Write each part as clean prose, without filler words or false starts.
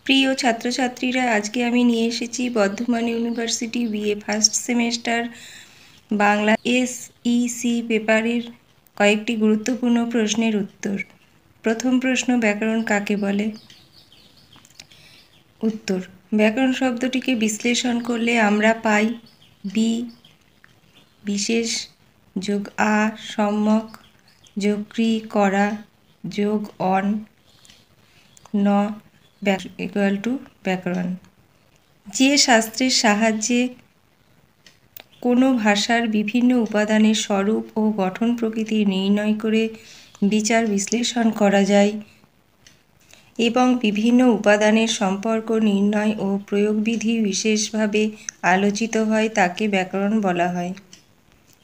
প্রিয় ছাত্রছাত্রীরা, আজকে আমি নিয়ে এসেছি Bardhaman university BA first semester Bangla SEC পেপারের কয়েকটি গুরুত্বপূর্ণ প্রশ্নের উত্তর। প্রথম প্রশ্ন, ব্যাকরণ কাকে বলে? উত্তর, ব্যাকরণ শব্দটিকে বিশ্লেষণ করলে আমরা পাই বি বিশেষ যোগ আ সম্যক যোগ ক্রি করা যোগ অন ন ইকুয়াল টু ব্যাকরণ। যে শাস্ত্রের সাহায্যে কোনো ভাষার বিভিন্ন উপাদানের স্বরূপ ও গঠন প্রকৃতি নির্ণয় করে বিচার বিশ্লেষণ করা যায় এবং বিভিন্ন উপাদানের সম্পর্ক নির্ণয় ও প্রয়োগবিধি বিশেষভাবে আলোচিত হয় তাকে ব্যাকরণ বলা হয়।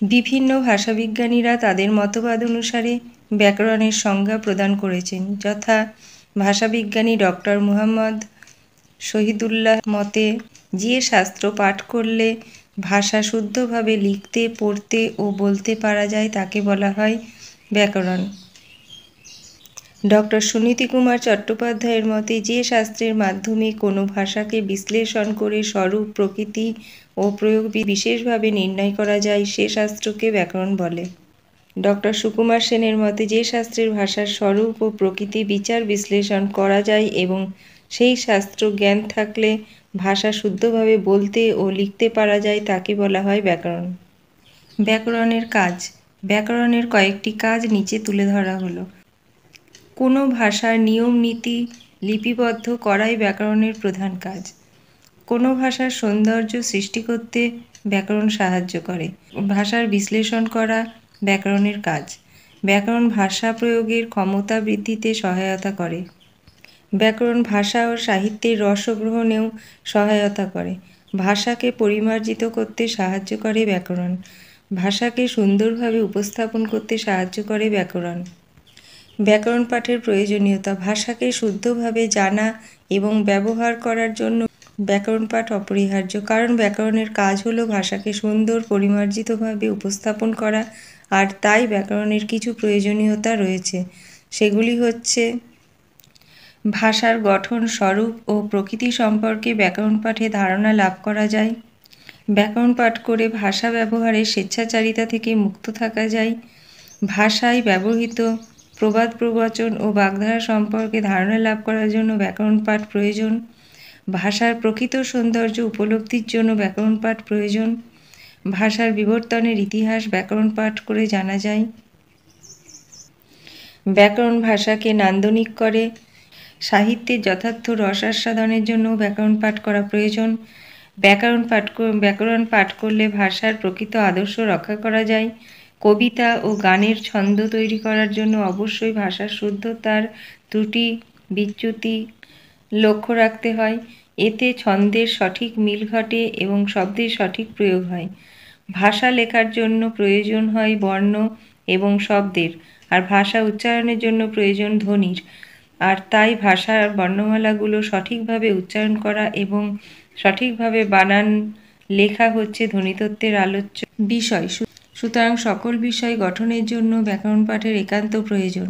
বিভিন্ন ভাষাবিজ্ঞানীরা তাদের মতবাদ অনুসারে ব্যাকরণের সংজ্ঞা প্রদান করেছেন, যথা ভাষাবিজ্ঞানী ডক্টর মুহাম্মদ শহীদুল্লাহ মতে যে শাস্ত্র পাঠ করলে ভাষা শুদ্ধভাবে লিখতে, পড়তে ও বলতে পারা যায় তাকে বলা হয় ব্যাকরণ। ডক্টর সুনীতি কুমার চট্টোপাধ্যায়ের মতে যে শাস্ত্রের মাধ্যমে কোনো ভাষাকে বিশ্লেষণ করে স্বরূপ, প্রকৃতি ও প্রয়োগ বিশেষভাবে নির্ণয় করা যায় সে শাস্ত্রকে ব্যাকরণ বলে। ডক্টর সুকুমার সেনের মতে যে শাস্ত্রের ভাষার স্বরূপ ও প্রকৃতি বিচার বিশ্লেষণ করা যায় এবং সেই শাস্ত্র জ্ঞান থাকলে ভাষা শুদ্ধভাবে বলতে ও লিখতে পারা যায় তাকে বলা হয় ব্যাকরণ। ব্যাকরণের কাজ। ব্যাকরণের কয়েকটি কাজ নিচে তুলে ধরা হলো। কোনো ভাষার নিয়ম নীতি লিপিবদ্ধ করাই ব্যাকরণের প্রধান কাজ। কোনো ভাষার সৌন্দর্য সৃষ্টি করতে ব্যাকরণ সাহায্য করে। ভাষার বিশ্লেষণ করা ব্যাকরণের কাজ। ব্যাকরণ ভাষা প্রয়োগের ক্ষমতা বৃদ্ধিতে সহায়তা করে। ব্যাকরণ ভাষা ও সাহিত্যের রসগ্রহণেও সহায়তা করে। ভাষাকে পরিমার্জিত করতে সাহায্য করে ব্যাকরণ। ভাষাকে সুন্দরভাবে উপস্থাপন করতে সাহায্য করে ব্যাকরণ। ব্যাকরণ পাঠের প্রয়োজনীয়তা। ভাষাকে শুদ্ধভাবে জানা এবং ব্যবহার করার জন্য ব্যাকরণ পাঠ অপরিহার্য, কারণ ব্যাকরণের কাজ হলো ভাষাকে সুন্দর পরিমার্জিতভাবে উপস্থাপন করা, আর তাই ব্যাকরণের কিছু প্রয়োজনীয়তা রয়েছে। সেগুলি হচ্ছে: ভাষার গঠন, স্বরূপ ও প্রকৃতি সম্পর্কে ব্যাকরণ পাঠে ধারণা লাভ করা যায়। ব্যাকরণ পাঠ করে ভাষা ব্যবহারের স্বেচ্ছাচারিতা থেকে মুক্ত থাকা যায়। ভাষায় ব্যবহৃত প্রবাদ, প্রবচন ও বাগধারা সম্পর্কে ধারণা লাভ করার জন্য ব্যাকরণ পাঠ প্রয়োজন। ভাষার প্রকৃত সৌন্দর্য উপলব্ধির জন্য ব্যাকরণ পাঠ প্রয়োজন। ভাষার বিবর্তনের ইতিহাস ব্যাকরণ পাঠ করে জানা যায়। ব্যাকরণ ভাষাকে নান্দনিক করে। সাহিত্যের যথার্থ রস আস্বাদনের জন্য ব্যাকরণ পাঠ করা প্রয়োজন। ব্যাকরণ পাঠ করলে ভাষার প্রকৃত আদর্শ রক্ষা করা যায়। কবিতা ও গানের ছন্দ তৈরি করার জন্য অবশ্যই ভাষার শুদ্ধতার ত্রুটি বিচ্যুতি লক্ষ্য রাখতে হয়। এতে ছন্দের সঠিক মিল ঘটে এবং শব্দের সঠিক প্রয়োগ হয়। ভাষা লেখার জন্য প্রয়োজন হয় বর্ণ এবং শব্দের, আর ভাষা উচ্চারণের জন্য প্রয়োজন ধ্বনির। আর তাই ভাষার বর্ণমালাগুলো সঠিকভাবে উচ্চারণ করা এবং সঠিকভাবে বানান লেখা হচ্ছে ধ্বনিতত্ত্বের আলোচ্য বিষয়। সুতরাং সকল বিষয় গঠনের জন্য ব্যাকরণ পাঠের একান্ত প্রয়োজন।